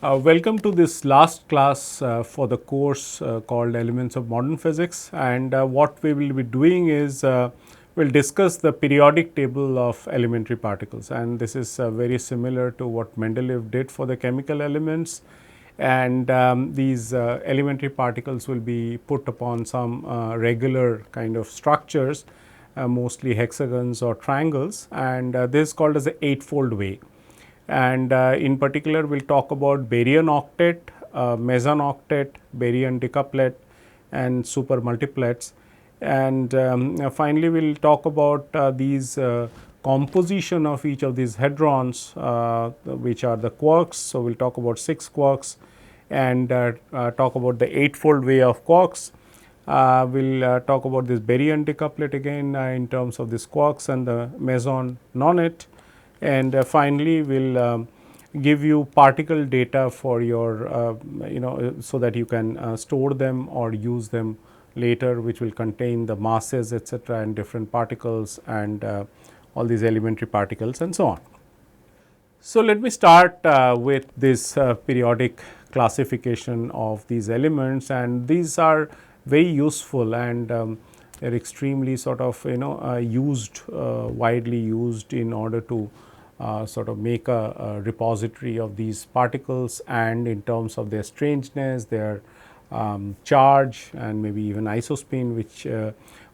Welcome to this last class for the course called Elements of Modern Physics, and what we will be doing is we will discuss the periodic table of elementary particles, and this is very similar to what Mendeleev did for the chemical elements. And these elementary particles will be put upon some regular kind of structures, mostly hexagons or triangles, and this is called as the eightfold way. And in particular, we will talk about baryon octet, meson octet, baryon decuplet and super multiplets. And finally, we will talk about these composition of each of these hadrons, which are the quarks. So, we will talk about 6 quarks and talk about the eightfold way of quarks. We will talk about this baryon decuplet again in terms of these quarks and the meson nonet. And finally, we will give you particle data for your so that you can store them or use them later, which will contain the masses etc., and different particles and all these elementary particles and so on. So, let me start with this periodic classification of these elements, and these are very useful and they are extremely sort of used widely used in order to sort of make a repository of these particles, and in terms of their strangeness, their charge and maybe even isospin, which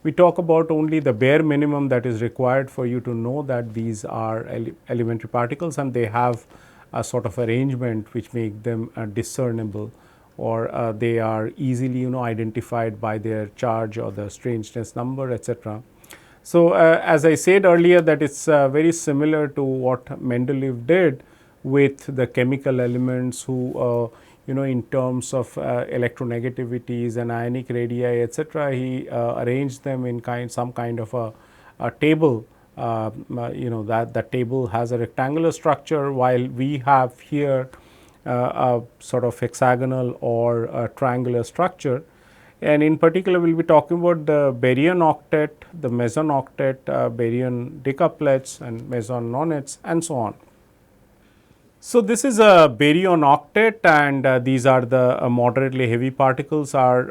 we talk about only the bare minimum that is required for you to know that these are elementary particles, and they have a sort of arrangement which make them discernible, or they are easily identified by their charge or the strangeness number etc. So, as I said earlier, that it is very similar to what Mendeleev did with the chemical elements, who in terms of electronegativities and ionic radii etc., he arranged them in some kind of a table. That the table has a rectangular structure, while we have here a sort of hexagonal or a triangular structure. And in particular, we will be talking about the baryon octet, the meson octet, baryon decuplets and meson nonets and so on. So, this is a baryon octet, and these are the moderately heavy particles are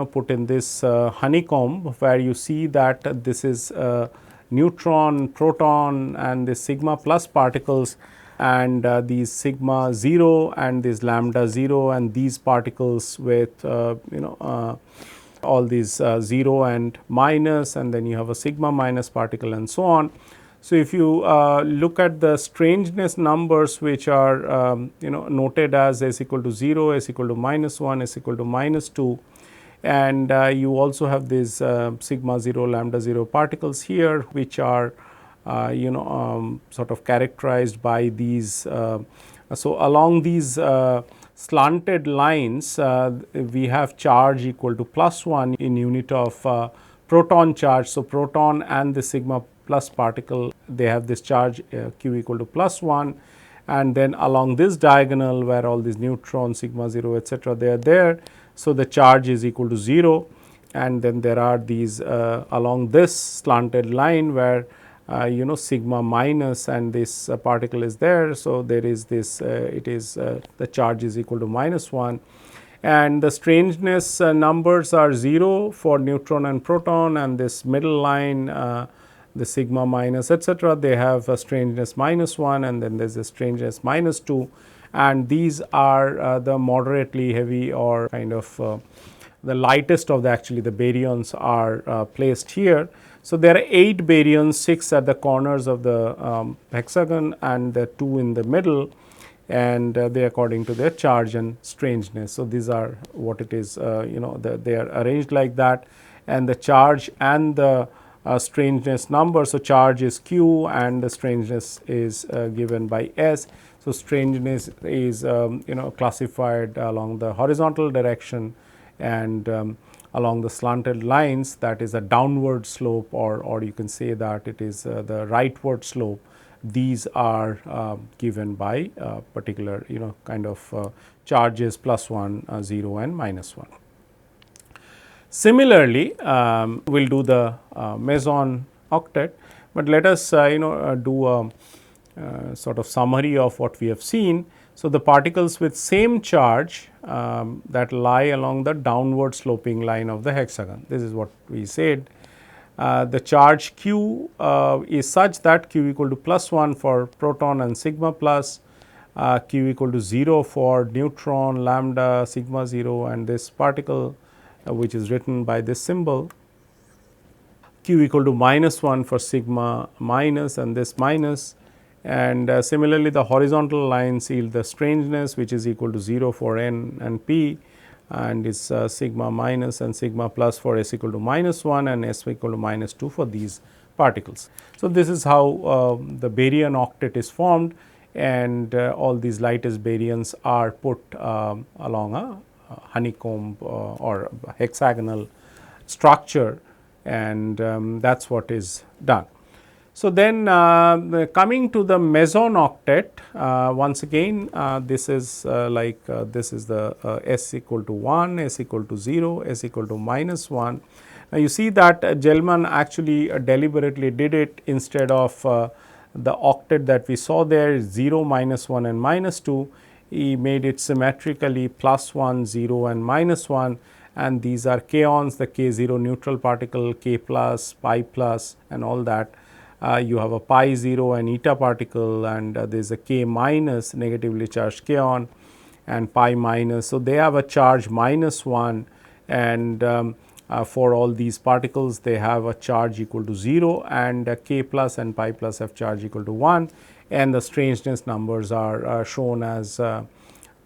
put in this honeycomb, where you see that this is neutron, proton and the sigma plus particles, and these sigma 0 and this lambda 0, and these particles with all these 0 and minus, and then you have a sigma minus particle and so on. So, if you look at the strangeness numbers, which are noted as s equal to 0, s equal to minus 1, s equal to minus 2, and you also have these sigma 0, lambda 0 particles here, which are sort of characterized by these. So, along these slanted lines, we have charge equal to plus 1 in unit of proton charge. So, proton and the sigma plus particle, they have this charge q equal to plus 1, and then along this diagonal where all these neutrons sigma 0 etc., they are there. So, the charge is equal to 0, and then there are these along this slanted line where sigma minus and this particle is there. So, there is this it is the charge is equal to minus 1, and the strangeness numbers are 0 for neutron and proton, and this middle line the sigma minus etc., they have a strangeness minus 1, and then there is a strangeness minus 2, and these are the moderately heavy or kind of the lightest of actually the baryons are placed here. So, there are 8 baryons, 6 at the corners of the hexagon and the 2 in the middle, and they according to their charge and strangeness. So, these are what it is they are arranged like that, and the charge and the strangeness number. So, charge is q and the strangeness is given by s. So, strangeness is classified along the horizontal direction, and along the slanted lines, that is a downward slope, or you can say that it is the rightward slope. These are given by particular kind of charges plus 1, 0 and minus 1. Similarly, we will do the meson octet, but let us do a sort of summary of what we have seen. So, the particles with same charge that lie along the downward sloping line of the hexagon. This is what we said. The charge q is such that q equal to +1 for proton and sigma plus, q equal to 0 for neutron, lambda, sigma 0, and this particle which is written by this symbol, q equal to -1 for sigma minus and this minus. And similarly, the horizontal lines yield the strangeness, which is equal to 0 for n and p, and is sigma minus and sigma plus for s equal to -1 and s equal to -2 for these particles. So, this is how the baryon octet is formed, and all these lightest baryons are put along a honeycomb or hexagonal structure, and that is what is done. So, then coming to the meson octet, once again this is this is the s equal to 1, s equal to 0, s equal to -1. Now, you see that Gell-Mann actually deliberately did it instead of the octet that we saw there 0, -1 and -2. He made it symmetrically +1, 0 and -1, and these are kaons, the k0 neutral particle, k plus, pi plus and all that. You have a pi 0 and eta particle, and there is a k minus negatively charged kaon and pi minus. So, they have a charge -1, and for all these particles they have a charge equal to 0, and k plus and pi plus have charge equal to 1, and the strangeness numbers are shown as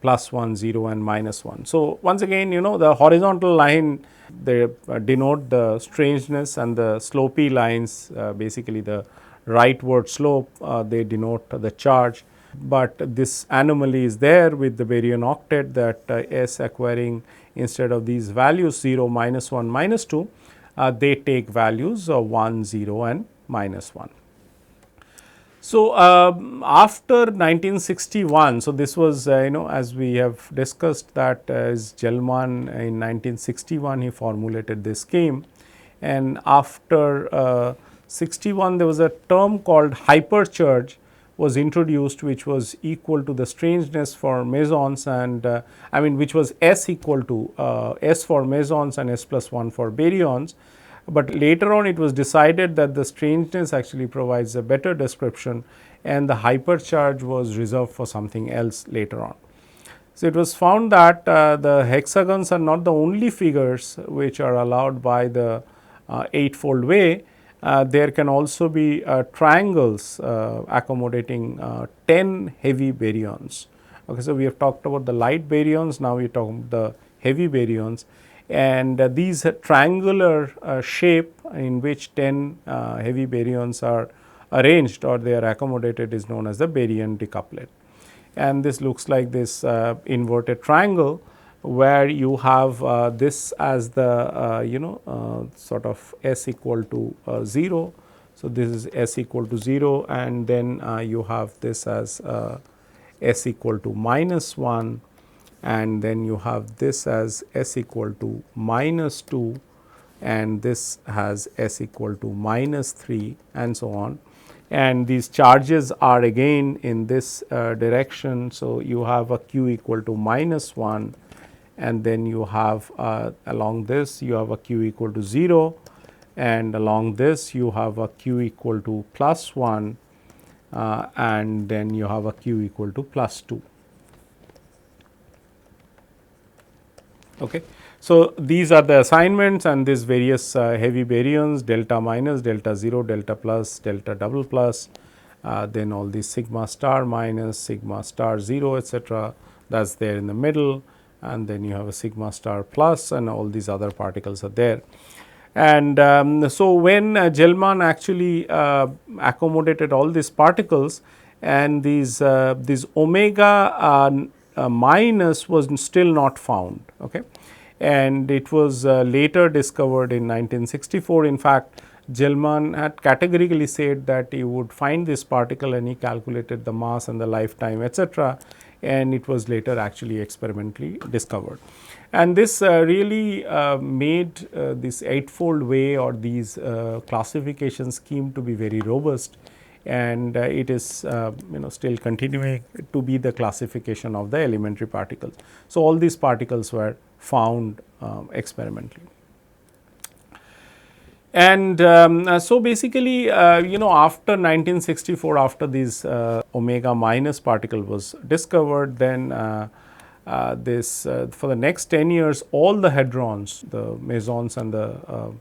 +1, 0 and -1. So, once again the horizontal line they denote the strangeness, and the slopy lines basically the rightward slope they denote the charge. But this anomaly is there with the baryon octet, that s acquiring instead of these values 0, -1, -2, they take values of 1, 0 and -1. So, after 1961, so this was as we have discussed that as Gell-Mann in 1961 he formulated this scheme, and after 61 there was a term called hypercharge was introduced, which was equal to the strangeness for mesons, and I mean which was s equal to s for mesons and s plus 1 for baryons. But later on it was decided that the strangeness actually provides a better description, and the hypercharge was reserved for something else later on. So, it was found that the hexagons are not the only figures which are allowed by the eightfold way. There can also be triangles accommodating 10 heavy baryons. Okay, so, we have talked about the light baryons, now we talk about the heavy baryons, and these triangular shape in which 10 heavy baryons are arranged or they are accommodated is known as the baryon decuplet. And this looks like this inverted triangle, where you have this as the sort of s equal to 0. So, this is s equal to 0, and then you have this as s equal to -1, and then you have this as s equal to -2, and this has s equal to -3 and so on. And these charges are again in this direction. So, you have a q equal to -1, and then you have along this you have a q equal to 0, and along this you have a q equal to +1, and then you have a q equal to +2. Okay. So, these are the assignments, and these various heavy baryons, delta minus, delta 0, delta plus, delta double plus, then all these sigma star minus, sigma star 0, etc. that is there in the middle, and then you have a sigma star plus, and all these other particles are there. And so, when Gell-Mann actually accommodated all these particles, and these omega minus was still not found. Okay. And it was later discovered in 1964. In fact, Gell-Mann had categorically said that he would find this particle, and he calculated the mass and the lifetime, etc., and it was later actually experimentally discovered. And this really made this eightfold way or these classification scheme to be very robust, and it is still continuing to be the classification of the elementary particles. So, all these particles were found experimentally. And so basically, after 1964, after these omega minus particle was discovered, then this for the next 10 years, all the hadrons, the mesons and the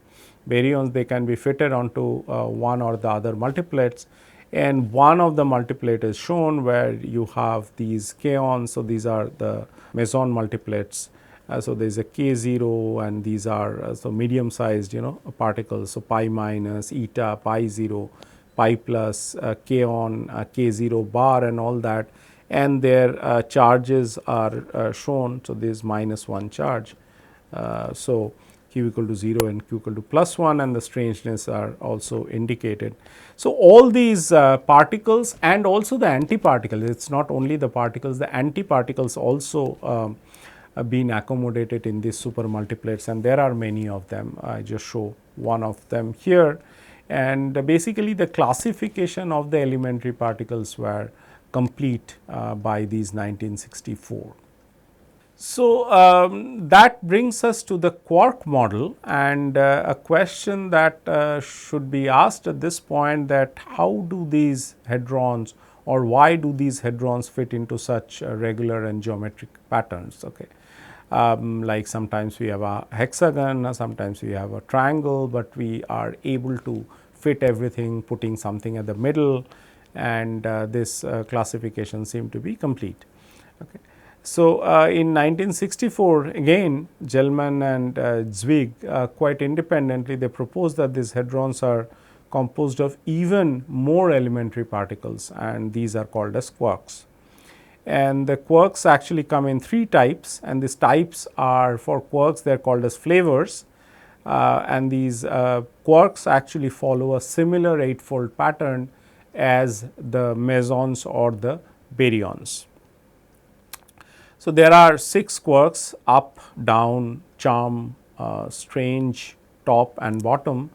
baryons, they can be fitted onto one or the other multiplets, and one of the multiplet is shown where you have these kaons. So, these are the meson multiplets. So, there is a k 0 and these are so medium sized particles. So, pi minus, eta, pi 0, pi plus, kaon, k 0 bar and all that, and their charges are shown. So, there is -1 charge. So, q equal to 0 and q equal to +1, and the strangeness are also indicated. So, all these particles and also the antiparticles, it is not only the particles, the antiparticles also been accommodated in these super multiplets, and there are many of them. I just show one of them here, and basically the classification of the elementary particles were complete by these 1964. So, that brings us to the quark model, and a question that should be asked at this point, that how do these hadrons, or why do these hadrons fit into such regular and geometric patterns. Okay. Like sometimes we have a hexagon, sometimes we have a triangle, but we are able to fit everything, putting something at the middle, and this classification seemed to be complete. Okay. So, in 1964, again Gell-Mann and Zweig quite independently, they proposed that these hadrons are composed of even more elementary particles, and these are called as quarks. And the quarks actually come in 3 types, and these types are, for quarks they are called as flavors, and these quarks actually follow a similar 8-fold pattern as the mesons or the baryons. So, there are 6 quarks: up, down, charm, strange, top and bottom.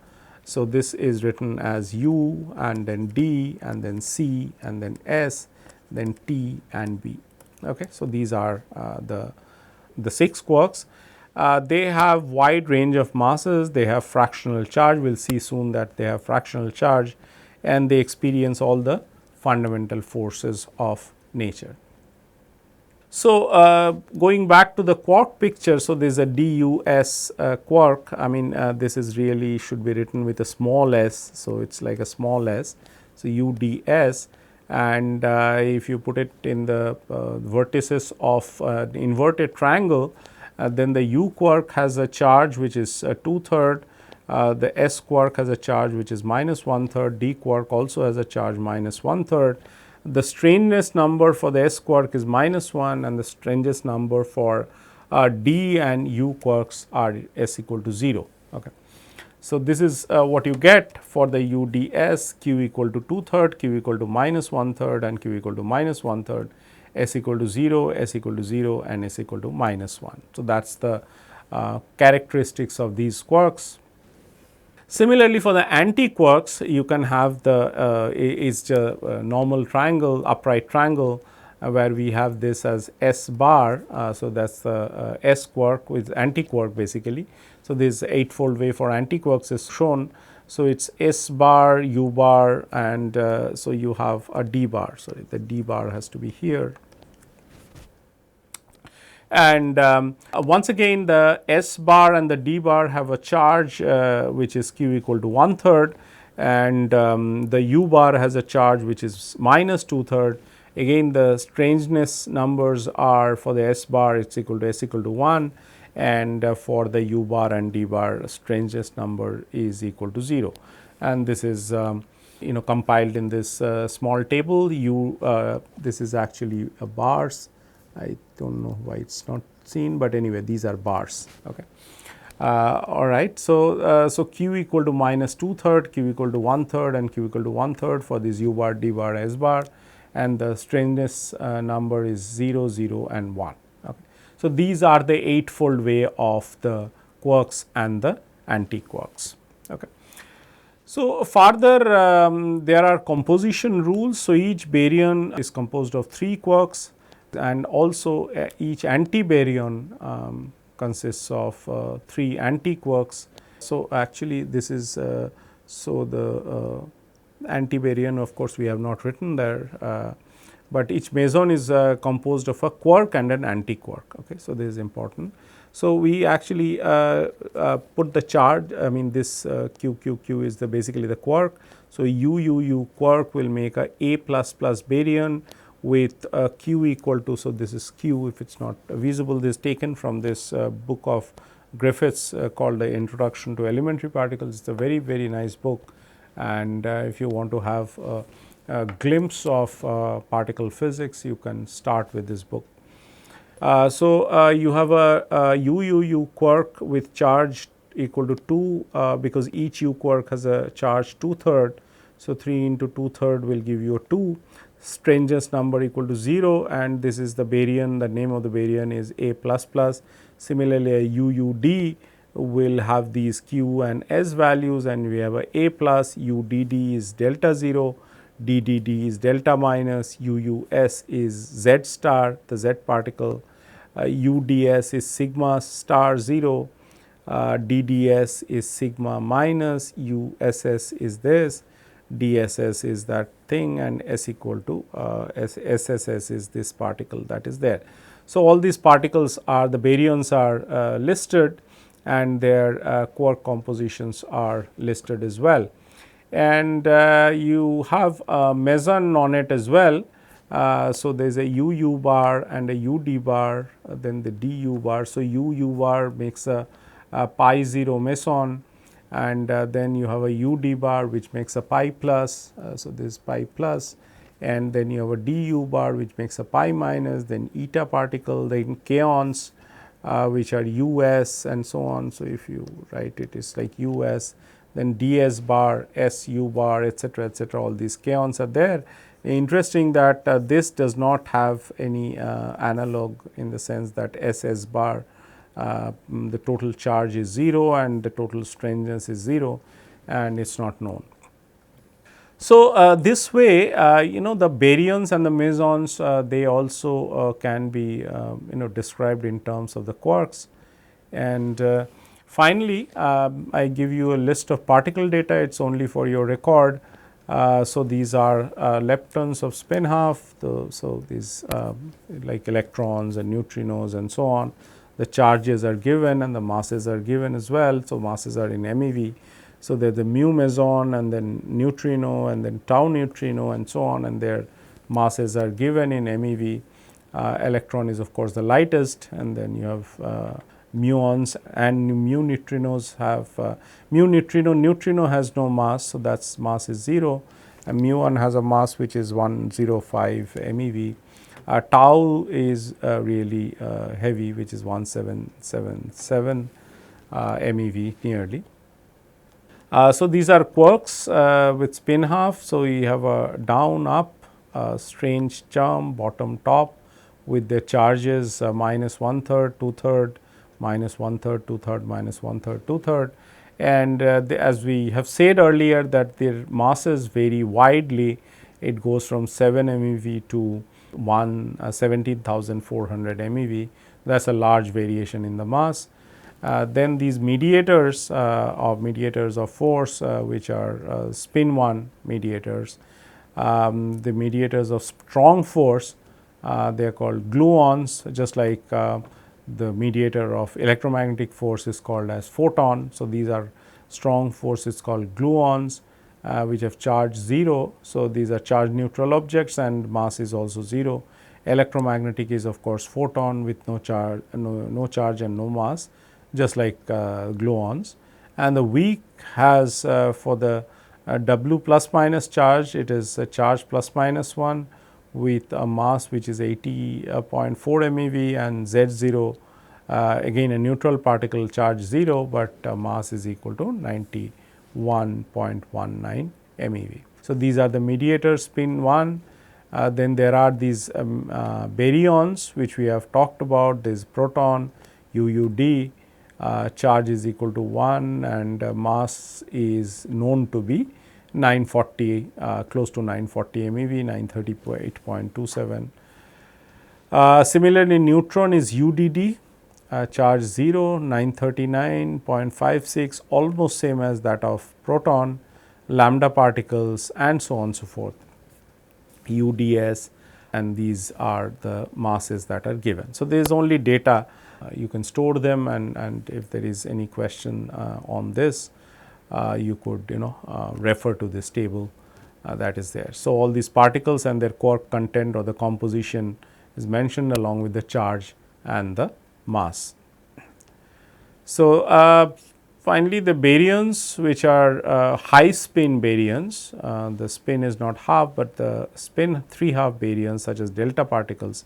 So, this is written as U, and then D, and then C, and then S, then T and B. Okay. So, these are the 6 quarks. They have wide range of masses, they have fractional charge, we will see soon that they have fractional charge, and they experience all the fundamental forces of nature. So, going back to the quark picture, so there is a DUS quark. I mean this is really should be written with a small s, so it is like a small s. So, UDS, and if you put it in the vertices of the inverted triangle, then the U quark has a charge which is 2/3, the S quark has a charge which is -1/3, D quark also has a charge -1/3. The strangeness number for the S quark is -1, and the strangeness number for D and U quarks are S equal to 0. Okay. So, this is what you get for the UDS: Q equal to 2/3, Q equal to -1/3, and Q equal to -1/3, S equal to 0, S equal to 0, and S equal to -1. So, that is the characteristics of these quarks. Similarly, for the anti-quarks, you can have the is a normal triangle, upright triangle, where we have this as S bar. So, that is the S quark with anti-quark basically. So, this 8-fold way for anti-quarks is shown. So, it is S bar, U bar, and so you have a D bar. Sorry, the D bar has to be here. And once again, the S bar and the D bar have a charge which is Q equal to 1/3, and the U bar has a charge which is -2/3. Again, the strangeness numbers are for the S bar, it is equal to S equal to 1, and for the U bar and D bar, strangeness number is equal to 0. And this is compiled in this small table. This is actually bars. I do not know why it is not seen, but anyway these are bars. Okay. All right. So, so Q equal to -2/3, Q equal to 1/3, and Q equal to 1/3 for this U bar, D bar, S bar, and the strangeness number is 0, 0 and 1. Okay. So, these are the 8-fold way of the quarks and the anti-quarks. Okay. So, further there are composition rules. So, each baryon is composed of 3 quarks, and also each anti-baryon consists of 3 anti-quarks. So, actually this is so the anti-baryon, of course, we have not written there, but each meson is composed of a quark and an anti-quark. Okay. So, this is important. So, we actually put the charge, I mean this Q Q Q is the basically the quark. So, U quark will make a plus plus baryon with Q equal to, so this is Q, if it is not visible, this is taken from this book of Griffiths called the Introduction to Elementary Particles. It is a very, very nice book, and if you want to have a glimpse of particle physics, you can start with this book. So, you have a UUU quark with charge equal to 2 because each U quark has a charge 2/3. So, 3 into 2/3 will give you a 2, strangeness number equal to 0, and this is the baryon, the name of the baryon is A plus plus. Similarly, a UUD will have these Q and S values, and we have a plus, UDD is delta 0, DDD is delta minus, UUS is Z star, the Z particle, UDS is sigma star 0, DDS is sigma minus, USS is this, DSS is that thing, and S equal to SSS is this particle that is there. So, all these particles are, the baryons are listed, and their quark compositions are listed as well. And you have a meson on it as well. So, there is a UU bar and a UD bar, then the DU bar. So, UU bar makes a pi 0 meson, and then you have a UD bar which makes a pi plus. So, this is pi plus, and then you have a DU bar which makes a pi minus, then eta particle, then kaons which are US and so on. So, if you write it is like US, then DS bar, SU bar, etc., etc., all these kaons are there. Interesting that this does not have any analog, in the sense that SS bar, the total charge is 0 and the total strangeness is 0, and it is not known. So, this way the baryons and the mesons they also can be described in terms of the quarks. And finally, I give you a list of particle data, it is only for your record. So, these are leptons of spin half, so these like electrons and neutrinos and so on. The charges are given and the masses are given as well. So, masses are in MeV. So, there is the mu meson and then neutrino and then tau neutrino and so on, and their masses are given in MeV. Electron is of course the lightest, and then you have muons and mu neutrinos have neutrino has no mass. So, that is mass is 0, and muon has a mass which is 105 MeV. Tau is really heavy, which is 1777 MeV nearly. So, these are quarks with spin half. So, we have a down up strange term bottom top with the charges minus 1/3, 2/3, minus 1/3, 2/3, minus 1/3, 2/3. And as we have said earlier that their masses vary widely. It goes from 7 MeV to 17,400 MeV. That is a large variation in the mass. Then these mediators of force which are spin 1 mediators, the mediators of strong force, they are called gluons, just like the mediator of electromagnetic force is called as photon. So, these are strong forces called gluons which have charge 0. So, these are charge neutral objects and mass is also 0. Electromagnetic is of course photon with no charge and no mass, just like gluons. And the weak has for the W plus minus charge, it is a charge plus minus 1 with a mass which is 80.4 MeV, and Z 0 again a neutral particle charge 0, but mass is equal to 91.19 MeV. So, these are the mediators spin 1. Then there are these baryons which we have talked about, this proton, UUD, charge is equal to 1 and mass is known to be 940, close to 940 MeV, 938.27. Similarly, neutron is UDD, charge 0, 939.56, almost same as that of proton, lambda particles and so on and so forth, UDS, and these are the masses that are given. So, there is only data, you can store them, and if there is any question on this, you could refer to this table that is there. So, all these particles and their quark content or the composition is mentioned along with the charge and the mass. So, finally, the baryons, which are high spin baryons, the spin is not half, but the spin 3/2 baryons such as delta particles.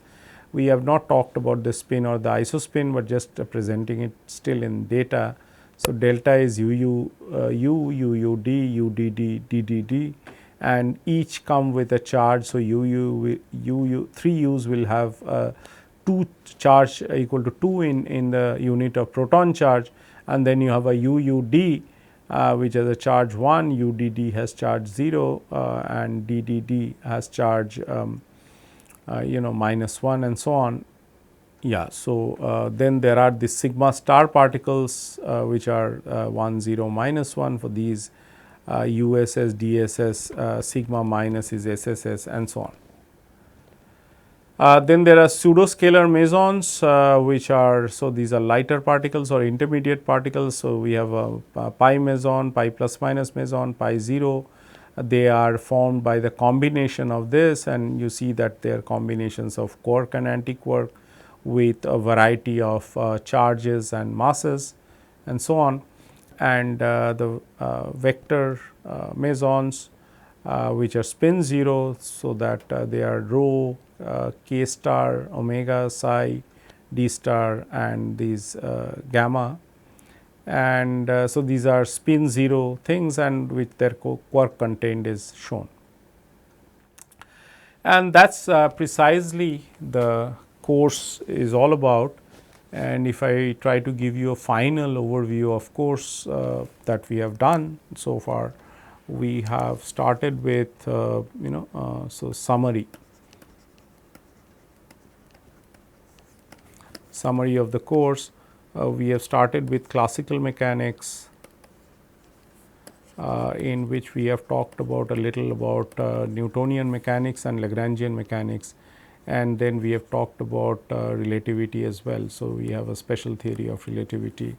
We have not talked about the spin or the isospin, but just presenting it still in data. So, delta is UU, UUD, UDD, DDD, and each come with a charge. So, three U's will have 2 charge equal to 2 in the unit of proton charge, and then you have a UUD which has a charge 1, UDD has charge 0 and DDD has charge -1 and so on. Yeah. So, then there are the sigma star particles which are 1 0 -1 for these USS, DSS, sigma minus is SSS and so on. Then there are pseudoscalar mesons which are, so these are lighter particles or intermediate particles. So, we have a pi meson, pi plus minus meson, pi 0. They are formed by the combination of this, and you see that they are combinations of quark and anti-quark with a variety of charges and masses and so on. And the vector mesons which are spin 0, so that they are rho, k star, omega, psi, d star and these gamma, and so these are spin 0 things and with their quark contained is shown. And that is precisely the course is all about. And if I try to give you a final overview of course that we have done so far, we have started with so summary of the course. We have started with classical mechanics, in which we have talked about a little about Newtonian mechanics and Lagrangian mechanics, and then we have talked about relativity as well. So, we have a special theory of relativity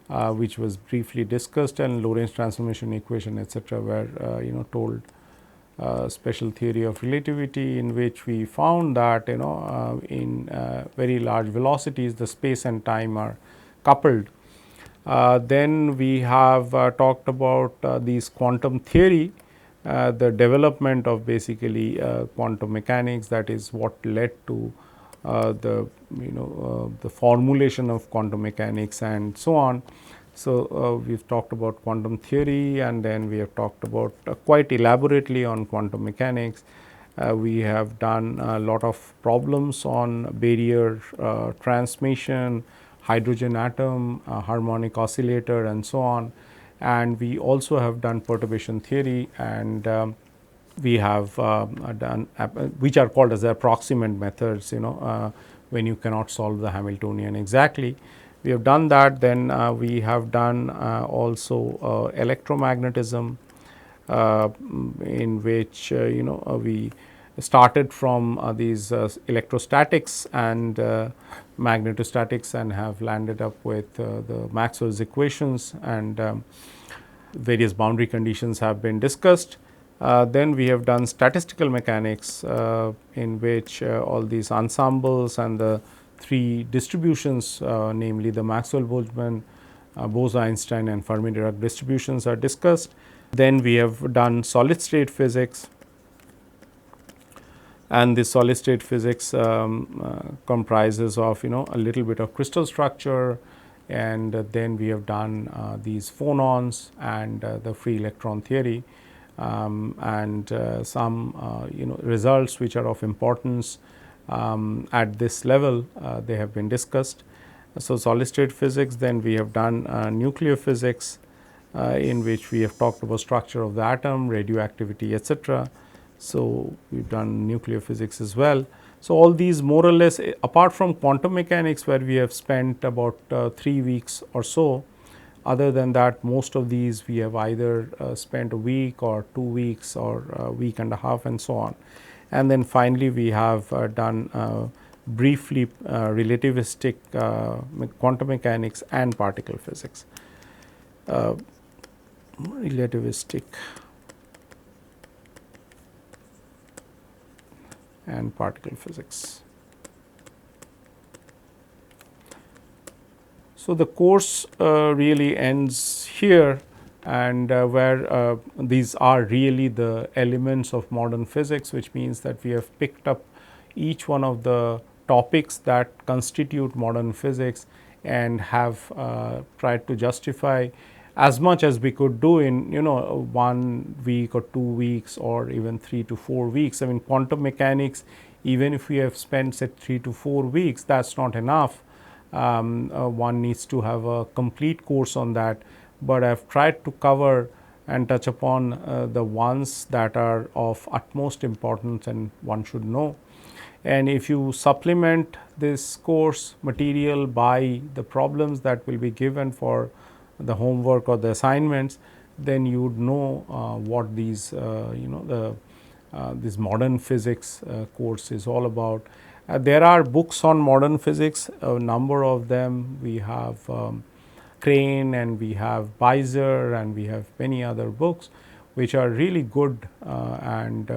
which was briefly discussed, and Lorentz transformation equation etc., were told. Special theory of relativity, in which we found that in very large velocities the space and time are coupled. Then we have talked about these quantum theory, the development of basically quantum mechanics, that is what led to the formulation of quantum mechanics and so on. So, we have talked about quantum theory, and then we have talked about quite elaborately on quantum mechanics. We have done a lot of problems on barrier transmission, hydrogen atom, harmonic oscillator and so on, and we also have done perturbation theory, and we have done which are called as approximate methods when you cannot solve the Hamiltonian exactly. We have done that. Then we have done also electromagnetism, in which we started from these electrostatics and magnetostatics and have landed up with the Maxwell's equations, and various boundary conditions have been discussed. Then we have done statistical mechanics, in which all these ensembles and the 3 distributions, namely the Maxwell-Boltzmann, Bose-Einstein and Fermi-Dirac distributions are discussed. Then we have done solid state physics, and this solid state physics comprises of a little bit of crystal structure, and then we have done these phonons and the free electron theory, and some results which are of importance at this level, they have been discussed. So, solid state physics, then we have done nuclear physics, in which we have talked about structure of the atom, radioactivity, etc. So, we have done nuclear physics as well. So, all these more or less, apart from quantum mechanics where we have spent about 3 weeks or so, other than that most of these we have either spent a week or 2 weeks or a week and a half and so on. And then finally, we have done briefly relativistic quantum mechanics and particle physics. Relativistic and particle physics. So, the course really ends here, and where these are really the elements of modern physics, which means that we have picked up each one of the topics that constitute modern physics and have tried to justify as much as we could do in 1 week or 2 weeks or even 3 to 4 weeks. I mean, quantum mechanics, even if we have spent say 3 to 4 weeks, that's not enough. One needs to have a complete course on that, but I have tried to cover and touch upon the ones that are of utmost importance and one should know. And if you supplement this course material by the problems that will be given for the homework or the assignments, then you would know what these this modern physics course is all about. There are books on modern physics, a number of them. We have Crane and we have Beiser and we have many other books which are really good, and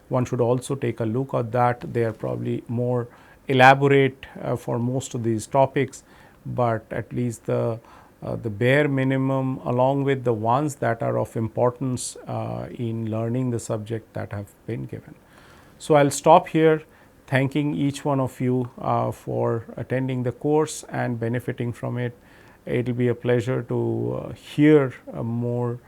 one should also take a look at that. They are probably more elaborate for most of these topics, but at least the bare minimum along with the ones that are of importance in learning the subject that have been given. So, I will stop here, thanking each one of you for attending the course and benefiting from it. It will be a pleasure to hear more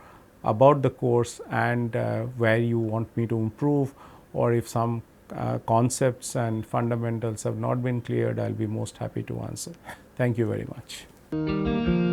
about the course and where you want me to improve, or if some concepts and fundamentals have not been cleared, I will be most happy to answer. Thank you very much.